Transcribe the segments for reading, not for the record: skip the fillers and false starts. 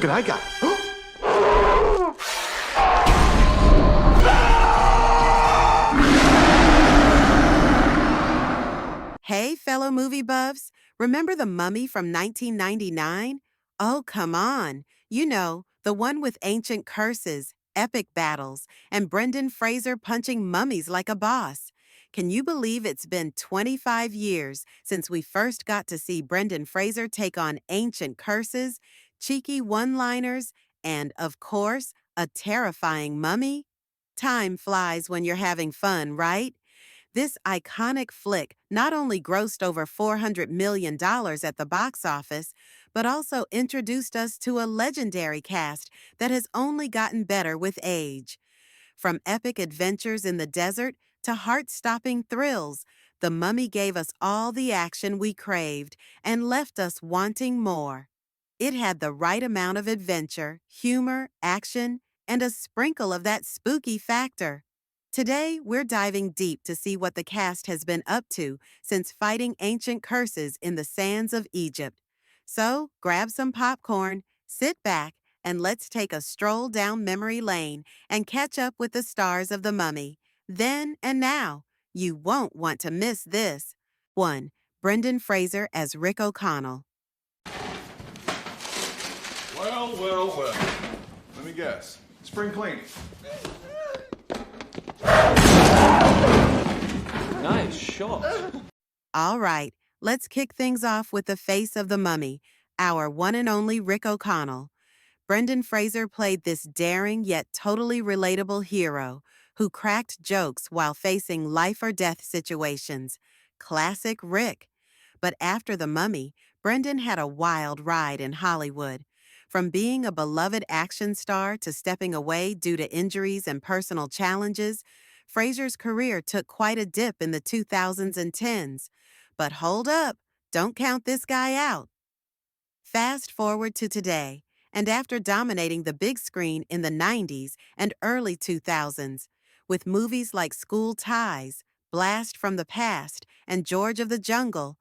Look at that guy. Hey, fellow movie buffs, remember The Mummy from 1999? Oh, come on. You know, the one with ancient curses, epic battles, and Brendan Fraser punching mummies like a boss. Can you believe it's been 25 years since we first got to see Brendan Fraser take on ancient curses, cheeky one-liners, and, of course, a terrifying mummy? Time flies when you're having fun, right? This iconic flick not only grossed over $400 million at the box office, but also introduced us to a legendary cast that has only gotten better with age. From epic adventures in the desert to heart-stopping thrills, The Mummy gave us all the action we craved and left us wanting more. It had the right amount of adventure, humor, action, and a sprinkle of that spooky factor. Today, we're diving deep to see what the cast has been up to since fighting ancient curses in the sands of Egypt. So, grab some popcorn, sit back, and let's take a stroll down memory lane and catch up with the stars of The Mummy. Then and now, you won't want to miss this. 1. Brendan Fraser as Rick O'Connell. Well. Let me guess. Spring cleaning. Nice shot. All right, let's kick things off with the face of the mummy, our one and only Rick O'Connell. Brendan Fraser played this daring yet totally relatable hero who cracked jokes while facing life-or-death situations. Classic Rick. But after The Mummy, Brendan had a wild ride in Hollywood. From being a beloved action star to stepping away due to injuries and personal challenges, Fraser's career took quite a dip in the 2000s and 10s. But hold up, don't count this guy out. Fast forward to today, and after dominating the big screen in the 90s and early 2000s, with movies like School Ties, Blast from the Past, and George of the Jungle,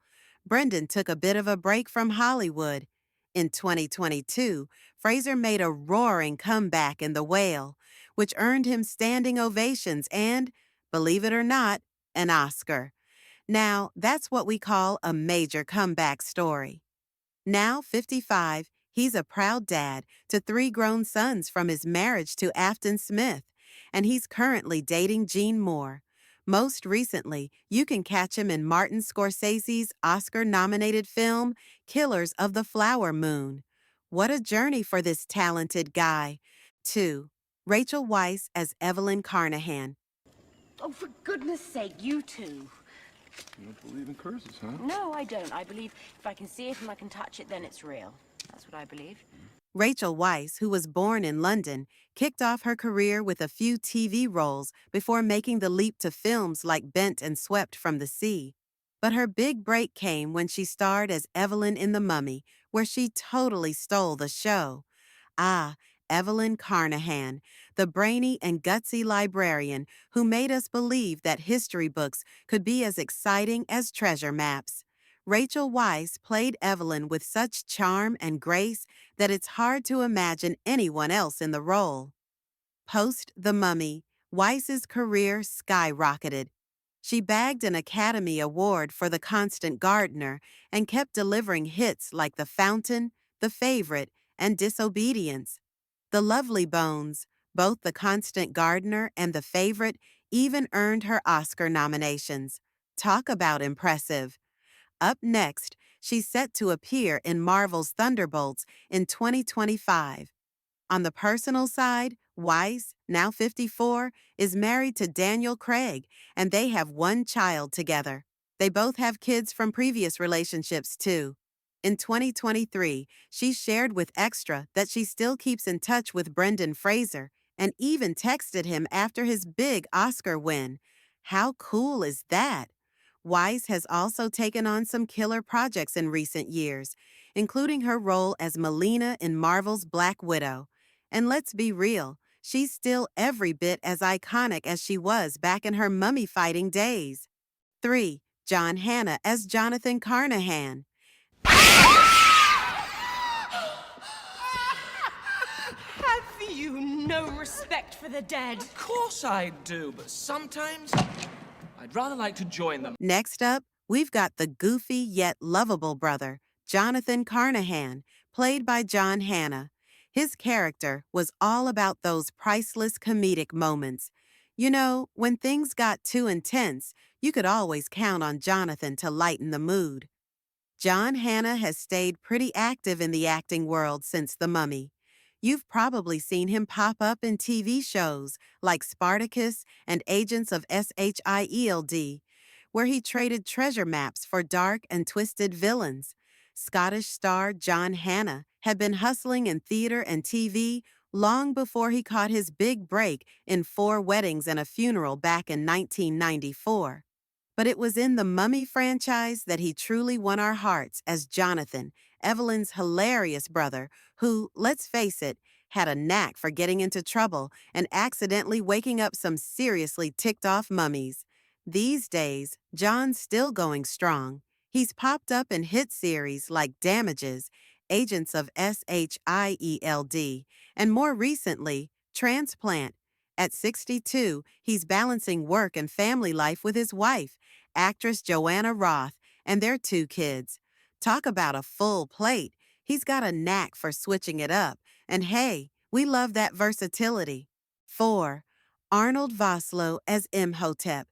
Brendan took a bit of a break from Hollywood. In 2022, Fraser made a roaring comeback in The Whale, which earned him standing ovations and, believe it or not, an Oscar. Now, that's what we call a major comeback story. Now 55, he's a proud dad to 3 grown sons from his marriage to Afton Smith, and he's currently dating Jean Moore. Most recently, you can catch him in Martin Scorsese's Oscar-nominated film, Killers of the Flower Moon. What a journey for this talented guy. 2. Rachel Weisz as Evelyn Carnahan. Oh, for goodness sake, you two. You don't believe in curses, huh? No, I don't. I believe if I can see it and I can touch it, then it's real. That's what I believe. Rachel Weisz, who was born in London, kicked off her career with a few TV roles before making the leap to films like Bent and Swept from the Sea. But her big break came when she starred as Evelyn in The Mummy, where she totally stole the show. Ah, Evelyn Carnahan, the brainy and gutsy librarian who made us believe that history books could be as exciting as treasure maps. Rachel Weisz played Evelyn with such charm and grace that it's hard to imagine anyone else in the role. Post The Mummy, Weisz's career skyrocketed. She bagged an Academy Award for The Constant Gardener and kept delivering hits like The Fountain, The Favorite, and Disobedience. The Lovely Bones, both The Constant Gardener and The Favorite, even earned her Oscar nominations. Talk about impressive. Up next, she's set to appear in Marvel's Thunderbolts in 2025. On the personal side, Weisz, now 54, is married to Daniel Craig, and they have one child together. They both have kids from previous relationships, too. In 2023, she shared with Extra that she still keeps in touch with Brendan Fraser and even texted him after his big Oscar win. How cool is that? Weisz has also taken on some killer projects in recent years, including her role as Melina in Marvel's Black Widow. And let's be real, she's still every bit as iconic as she was back in her mummy-fighting days. 3. John Hannah as Jonathan Carnahan. no respect for the dead. Of course I do, but sometimes I'd rather like to join them. Next up, we've got the goofy yet lovable brother, Jonathan Carnahan, played by John Hannah. His character was all about those priceless comedic moments. You know, when things got too intense, you could always count on Jonathan to lighten the mood. John Hannah has stayed pretty active in the acting world since The Mummy. You've probably seen him pop up in TV shows like Spartacus and Agents of SHIELD, where he traded treasure maps for dark and twisted villains. Scottish star John Hannah had been hustling in theater and TV long before he caught his big break in Four Weddings and a Funeral back in 1994. But it was in the Mummy franchise that he truly won our hearts as Jonathan, Evelyn's hilarious brother, who, let's face it, had a knack for getting into trouble and accidentally waking up some seriously ticked-off mummies. These days, John's still going strong. He's popped up in hit series like Damages, Agents of SHIELD, and more recently, Transplant. At 62, he's balancing work and family life with his wife, actress Joanna Roth, and their 2 kids. Talk about a full plate. He's got a knack for switching it up, and hey, we love that versatility. 4. Arnold Vosloo as Imhotep.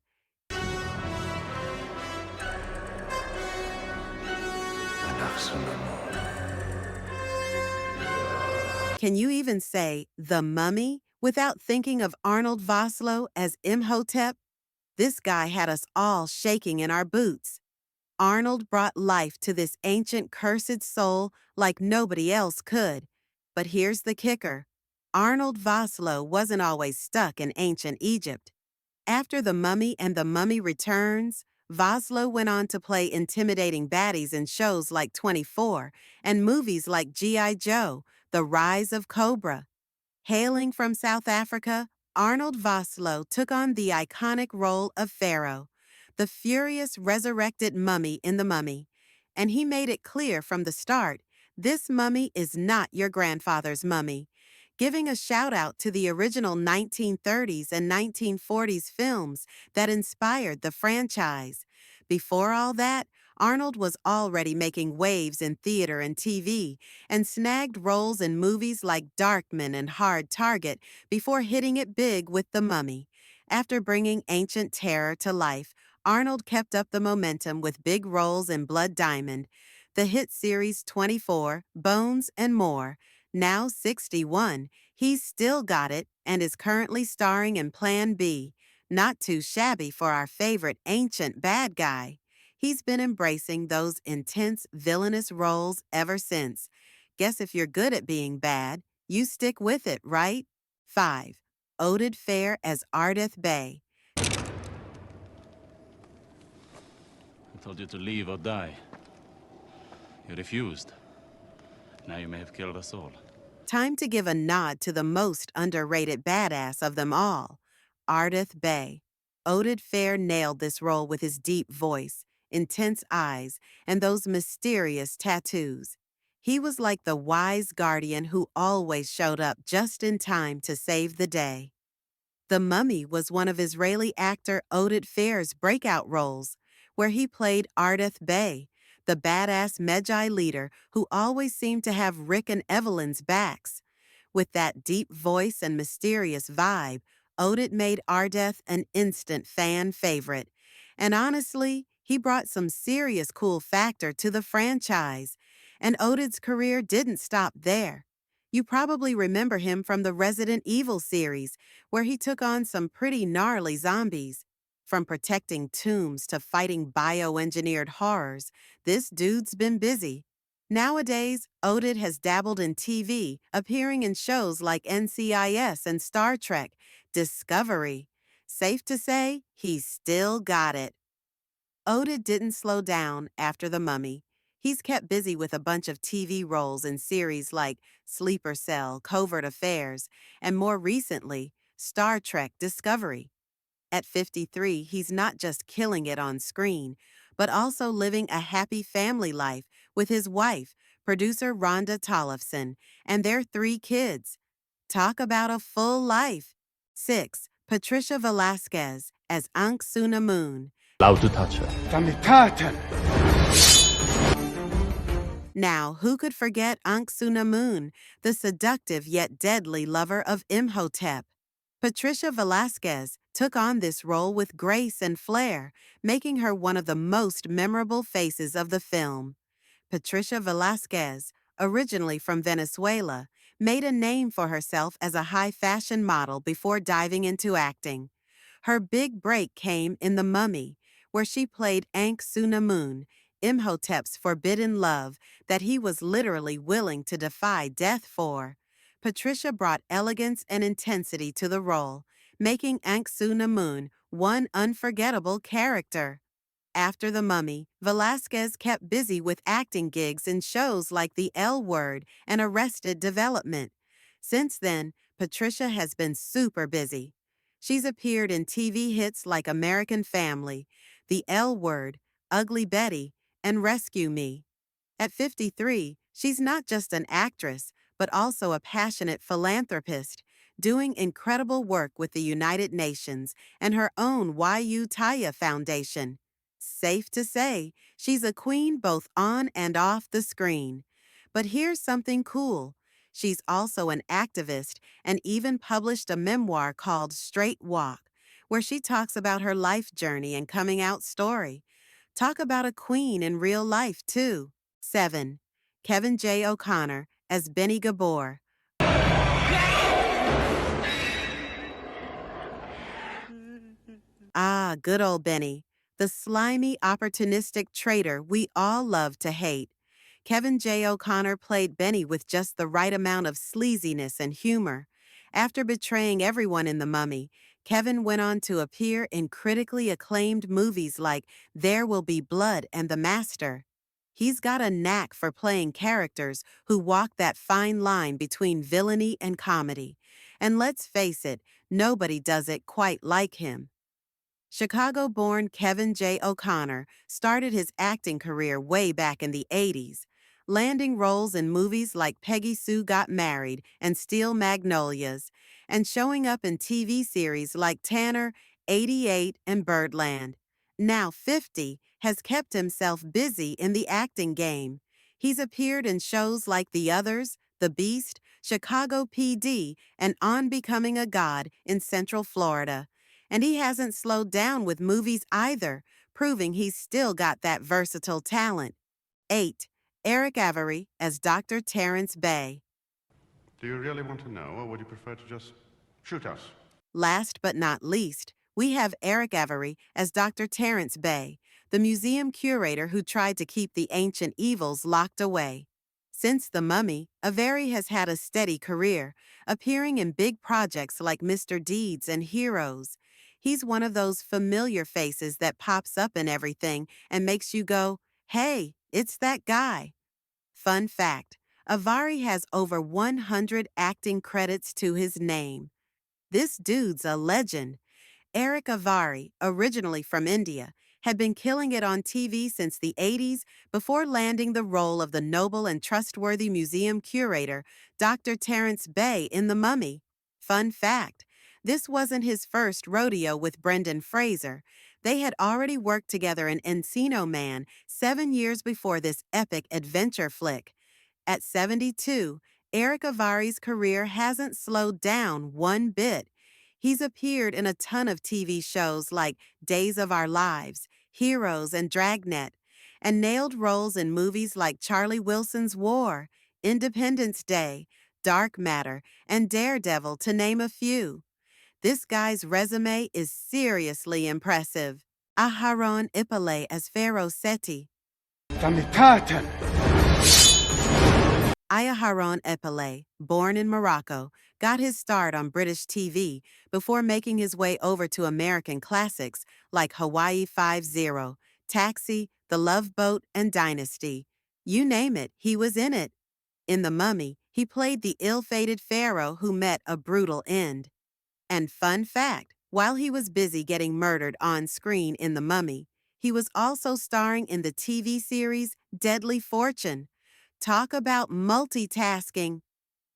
Can you even say The Mummy without thinking of Arnold Vosloo as Imhotep? This guy had us all shaking in our boots. Arnold brought life to this ancient cursed soul like nobody else could. But here's the kicker. Arnold Vosloo wasn't always stuck in ancient Egypt. After The Mummy and The Mummy Returns, Vosloo went on to play intimidating baddies in shows like 24 and movies like G.I. Joe, The Rise of Cobra. Hailing from South Africa, Arnold Vosloo took on the iconic role of Pharaoh, the furious resurrected mummy in The Mummy. And he made it clear from the start, this mummy is not your grandfather's mummy, giving a shout-out to the original 1930s and 1940s films that inspired the franchise. Before all that, Arnold was already making waves in theater and TV and snagged roles in movies like Darkman and Hard Target before hitting it big with The Mummy. After bringing ancient terror to life, Arnold kept up the momentum with big roles in Blood Diamond, the hit series 24, Bones, and more. Now 61, he's still got it and is currently starring in Plan B. Not too shabby for our favorite ancient bad guy. He's been embracing those intense, villainous roles ever since. Guess if you're good at being bad, you stick with it, right? 5. Oded Fehr as Ardeth Bey. I told you to leave or die. You refused. Now you may have killed us all. Time to give a nod to the most underrated badass of them all, Ardeth Bey. Oded Fehr nailed this role with his deep voice, intense eyes, and those mysterious tattoos. He was like the wise guardian who always showed up just in time to save the day. The Mummy was one of Israeli actor Oded Fehr's breakout roles, where he played Ardeth Bey, the badass Medjay leader who always seemed to have Rick and Evelyn's backs. With that deep voice and mysterious vibe, Oded made Ardeth an instant fan favorite. And honestly, he brought some serious cool factor to the franchise. And Oded's career didn't stop there. You probably remember him from the Resident Evil series, where he took on some pretty gnarly zombies. From protecting tombs to fighting bioengineered horrors, this dude's been busy. Nowadays, Oded has dabbled in TV, appearing in shows like NCIS and Star Trek, Discovery. Safe to say, he's still got it. Oded didn't slow down after The Mummy. He's kept busy with a bunch of TV roles in series like Sleeper Cell, Covert Affairs, and more recently, Star Trek Discovery. At 53, he's not just killing it on screen, but also living a happy family life with his wife, producer Rhonda Tollefson, and their 3 kids. Talk about a full life. 6. Patricia Velasquez as Ankh Suna Moon. Allowed to touch her. Now, who could forget Ankh Suna Moon, the seductive yet deadly lover of Imhotep? Patricia Velasquez took on this role with grace and flair, making her one of the most memorable faces of the film. Patricia Velasquez, originally from Venezuela, made a name for herself as a high-fashion model before diving into acting. Her big break came in The Mummy, where she played Ankh Suna Moon, Imhotep's forbidden love that he was literally willing to defy death for. Patricia brought elegance and intensity to the role, making Ankh Suna Moon one unforgettable character. After The Mummy, Velasquez kept busy with acting gigs in shows like The L Word and Arrested Development. Since then, Patricia has been super busy. She's appeared in TV hits like American Family, The L Word, Ugly Betty, and Rescue Me. At 53, she's not just an actress, but also a passionate philanthropist, doing incredible work with the United Nations and her own YU Taya Foundation. Safe to say, she's a queen both on and off the screen. But here's something cool. She's also an activist and even published a memoir called Straight Walk, where she talks about her life journey and coming out story. Talk about a queen in real life, too. 7. Kevin J. O'Connor as Benny Gabor. Ah, good old Benny, the slimy, opportunistic traitor we all love to hate. Kevin J. O'Connor played Benny with just the right amount of sleaziness and humor. After betraying everyone in The Mummy, Kevin went on to appear in critically acclaimed movies like There Will Be Blood and The Master. He's got a knack for playing characters who walk that fine line between villainy and comedy. And let's face it, nobody does it quite like him. Chicago-born Kevin J. O'Connor started his acting career way back in the 80s, landing roles in movies like Peggy Sue Got Married and Steel Magnolias, and showing up in TV series like Tanner, 88, and Birdland. Now 50, has kept himself busy in the acting game. He's appeared in shows like The Others, The Beast, Chicago PD, and On Becoming a God in Central Florida. And he hasn't slowed down with movies either, proving he's still got that versatile talent. 8. Eric Avery as Dr. Terrence Bay. Do you really want to know, or would you prefer to just shoot us? Last but not least, we have Eric Avery as Dr. Terrence Bay, the museum curator who tried to keep the ancient evils locked away. Since The Mummy, Avery has had a steady career, appearing in big projects like Mr. Deeds and Heroes. He's one of those familiar faces that pops up in everything and makes you go, hey, it's that guy. Fun fact, Avari has over 100 acting credits to his name. This dude's a legend. Eric Avari, originally from India, had been killing it on TV since the 80s before landing the role of the noble and trustworthy museum curator, Dr. Terrence Bay, in The Mummy. Fun fact, this wasn't his first rodeo with Brendan Fraser. They had already worked together in Encino Man 7 years before this epic adventure flick. At 72, Eric Avari's career hasn't slowed down one bit. He's appeared in a ton of TV shows like Days of Our Lives, Heroes, and Dragnet, and nailed roles in movies like Charlie Wilson's War, Independence Day, Dark Matter, and Daredevil, to name a few. This guy's resume is seriously impressive. Aharon Ipale as Pharaoh Seti. Ayaharon Epele, born in Morocco, got his start on British TV before making his way over to American classics like Hawaii 5-0, Taxi, The Love Boat, and Dynasty. You name it, he was in it. In The Mummy, he played the ill-fated pharaoh who met a brutal end. And fun fact, while he was busy getting murdered on screen in The Mummy, he was also starring in the TV series Deadly Fortune. Talk about multitasking.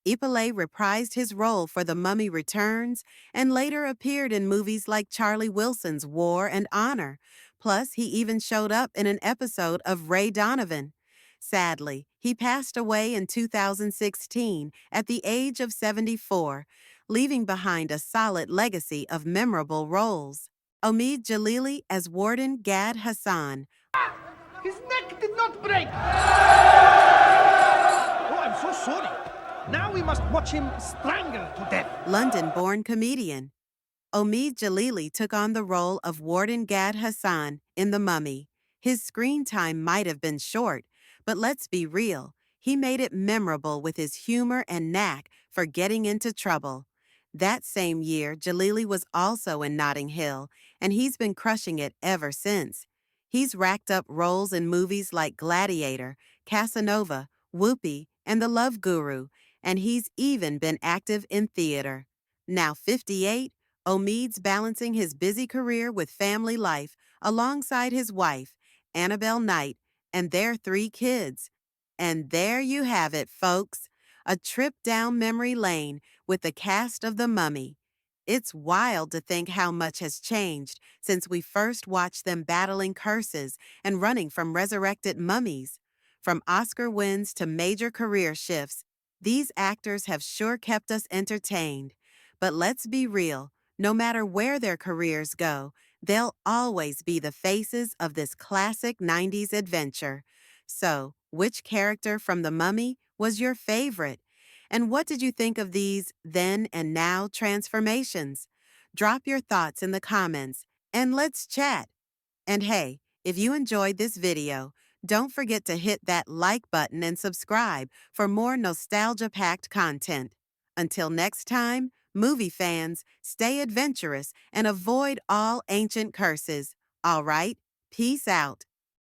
Epele reprised his role for The Mummy Returns and later appeared in movies like Charlie Wilson's War and Honor. Plus, he even showed up in an episode of Ray Donovan. Sadly, he passed away in 2016 at the age of 74, leaving behind a solid legacy of memorable roles. Omid Jalili as Warden Gad Hassan. His neck did not break! Oh, I'm so sorry. Now we must watch him strangled to death. London-born comedian. Omid Jalili took on the role of Warden Gad Hassan in The Mummy. His screen time might have been short, but let's be real, he made it memorable with his humor and knack for getting into trouble. That same year, Jalili was also in Notting Hill, and he's been crushing it ever since. He's racked up roles in movies like Gladiator, Casanova, Whoopi, and The Love Guru, and he's even been active in theater. Now 58, Omid's balancing his busy career with family life alongside his wife, Annabelle Knight, and their 3 kids. And there you have it, folks. A trip down memory lane with the cast of The Mummy. It's wild to think how much has changed since we first watched them battling curses and running from resurrected mummies. From Oscar wins to major career shifts, these actors have sure kept us entertained. But let's be real, no matter where their careers go, they'll always be the faces of this classic 90s adventure. So, which character from The Mummy was your favorite? And what did you think of these then and now transformations? Drop your thoughts in the comments and let's chat. And hey, if you enjoyed this video, don't forget to hit that like button and subscribe for more nostalgia-packed content. Until next time, movie fans, stay adventurous and avoid all ancient curses. All right, peace out.